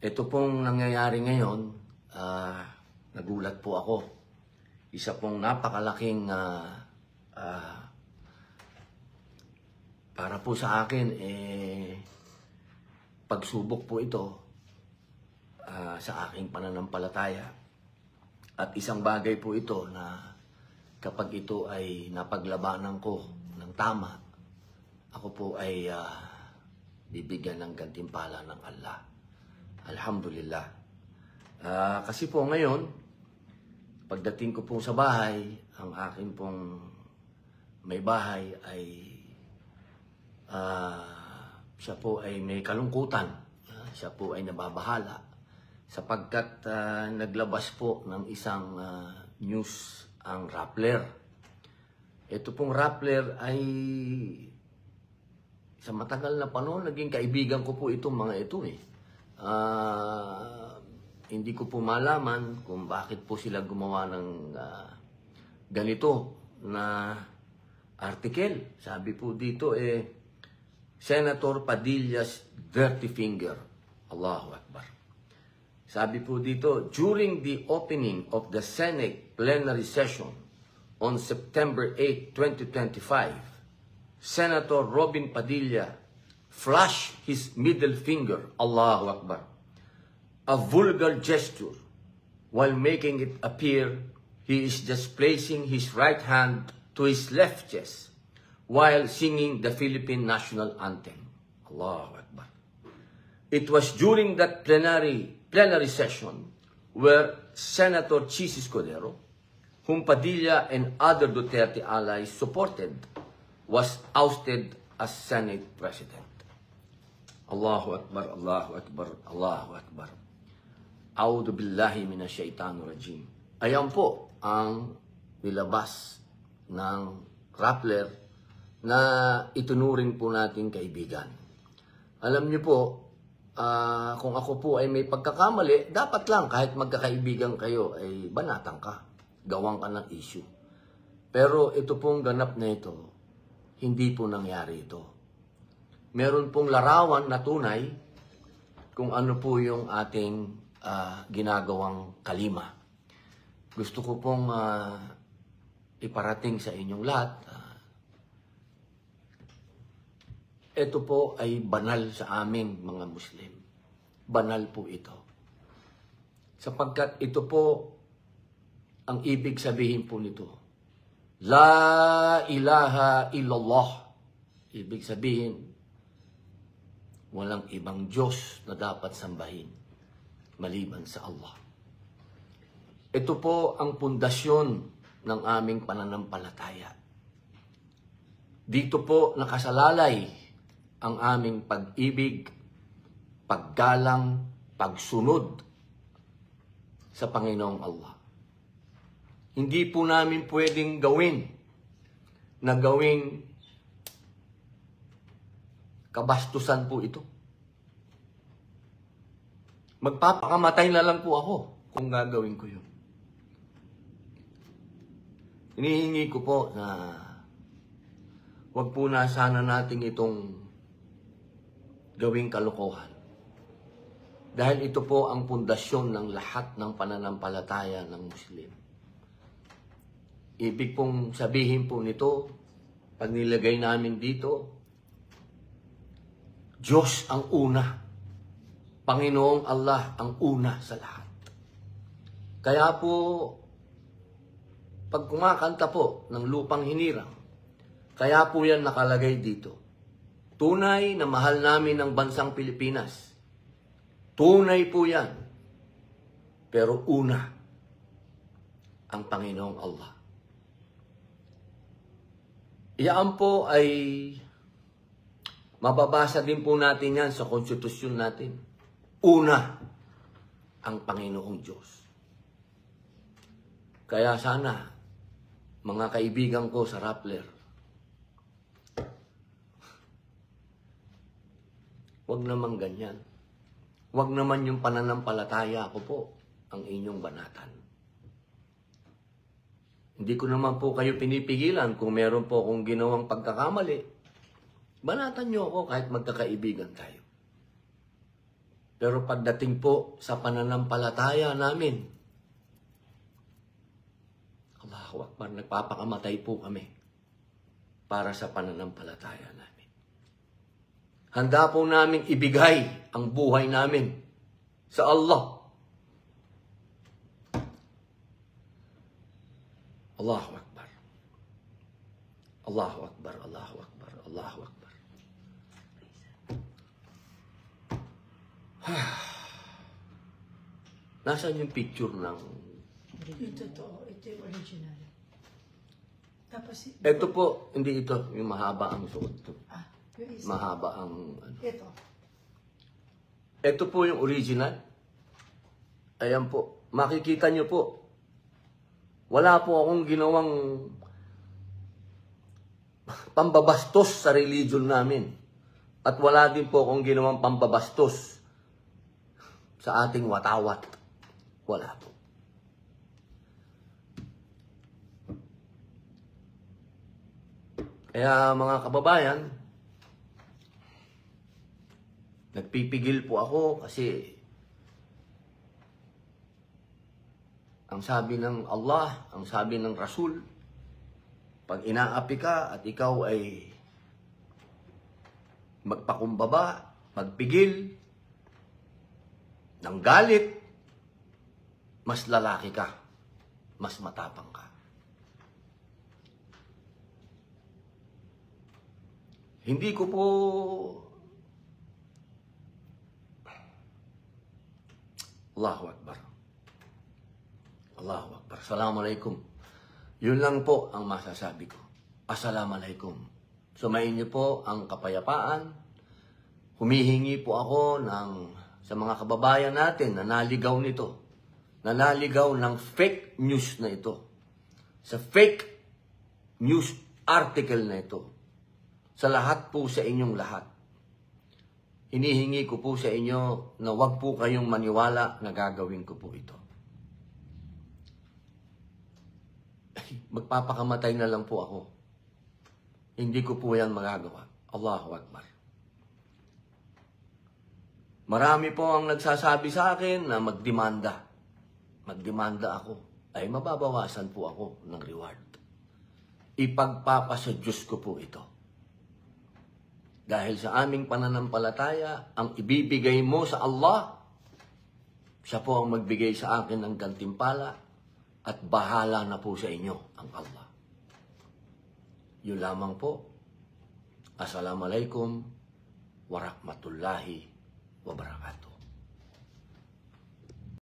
Ito pong nangyayari ngayon, nagulat po ako. Isa pong napakalaking para po sa akin, pagsubok po ito sa aking pananampalataya. At isang bagay po ito na kapag ito ay napaglabanan ko ng tama, ako po ay bibigyan ng gantimpala ng Allah. Alhamdulillah. Kasi po ngayon, pagdating ko po sa bahay, ang akin pong may bahay ay siya po ay may kalungkutan. Siya po ay nababahala sapagkat naglabas po ng isang news ang Rappler. Ito pong Rappler ay sa matagal na panahon, naging kaibigan ko po itong mga ito eh. Hindi ko po malaman kung bakit po sila gumawa ng ganito na article. Sabi po dito Senator Padilla's dirty finger. Allahu Akbar. Sabi po dito, during the opening of the Senate plenary session on September 8, 2025, Senator Robin Padilla flashed his middle finger, Allahu Akbar, a vulgar gesture, while making it appear he is just placing his right hand to his left chest while singing the Philippine national anthem. Allahu Akbar. It was during that plenary session where Senator Chis Escudero, whom Padilla and other Duterte allies supported, was ousted as Senate President. Allahu Akbar, Allahu Akbar, Allahu Akbar. A'udhu billahi minasyaitanir rajim. Ayan po ang nilabas ng Rappler na itunuring po nating kaibigan. Alam niyo po, kung ako po ay may pagkakamali, dapat lang kahit magkakaibigan kayo ay banatan ka. Gawang ka ng issue. Pero ito pong ganap na ito, hindi po nangyari ito. Meron pong larawan na tunay kung ano po yung ating ginagawang kalima. Gusto ko pong iparating sa inyong lahat. Ito po ay banal sa aming mga Muslim. Banal po ito. Sapagkat ito po ang ibig sabihin po nito. La ilaha illallah. Ibig sabihin, walang ibang Diyos na dapat sambahin maliban sa Allah. Ito po ang pundasyon ng aming pananampalataya. Dito po nakasalalay ang aming pag-ibig, paggalang, pagsunod sa Panginoong Allah. Hindi po namin pwedeng gawin na gawing kabastusan po ito. Magpapakamatay na lang po ako kung gagawin ko yun. Hinihingi ko po na wag po na sana natin itong gawing kalokohan. Dahil ito po ang pundasyon ng lahat ng pananampalataya ng Muslim. Ibig pong sabihin po nito, pag nilagay namin dito, Diyos ang una. Panginoong Allah ang una sa lahat. Kaya po, pag kumakanta po ng lupang hinirang, kaya po yan nakalagay dito. Tunay na mahal namin ang bansang Pilipinas. Tunay po yan. Pero una, ang Panginoong Allah. Iyan po ay mababasa din po natin yan sa konstitusyon natin. Una, ang Panginoong Diyos. Kaya sana, mga kaibigan ko sa Rappler, wag naman ganyan. Wag naman yung pananampalataya ko po ang inyong banatan. Hindi ko naman po kayo pinipigilan kung meron po akong ginawang pagkakamali. Banatan nyo ako kahit magkakaibigan tayo. Pero pagdating po sa pananampalataya namin, Allahu Akbar, nagpapakamatay po kami para sa pananampalataya namin. Handa po namin ibigay ang buhay namin sa Allah. Allahu Akbar. Allahu Akbar, Allahu Akbar, Allahu Akbar. Nasaan yung picture ng... Ito to, ito yung original. Tapos, Ito po, hindi ito, yung mahaba ang suot to. yung isa. Mahaba ang... Ano. Ito. Ito po yung original. Ayan po. Makikita nyo po. Wala po akong ginawang pambabastos sa religion namin. At wala din po akong ginawang pambabastos sa ating watawat. Wala po. Kaya mga kababayan, nagpipigil po ako kasi ang sabi ng Allah, ang sabi ng Rasul, pag inaapi ka at ikaw ay magpakumbaba, magpigil, ng galit, mas lalaki ka, mas matapang ka. Hindi ko po Allahu Akbar. Allahu Akbar. Assalamualaikum. Yun lang po ang masasabi ko. Assalamualaikum. Sumayin niyo po ang kapayapaan. Humihingi po ako sa mga kababayan natin na naligaw nito. Na naligaw ng fake news na ito. Sa fake news article na ito. Sa lahat po sa inyong lahat. Hinihingi ko po sa inyo na wag po kayong maniwala na gagawin ko po ito. Magpapakamatay na lang po ako. Hindi ko po yan magagawa. Allahu Akbar. Marami po ang nagsasabi sa akin na magdemanda. Magdemanda ako. Ay mababawasan po ako ng reward. Ipagpapasa Diyos ko po ito. Dahil sa aming pananampalataya, ang ibibigay mo sa Allah, siya po ang magbigay sa akin ng gantimpala at bahala na po sa inyo ang Allah. Yun lamang po. Assalamualaikum warahmatullahi wabarakatuh.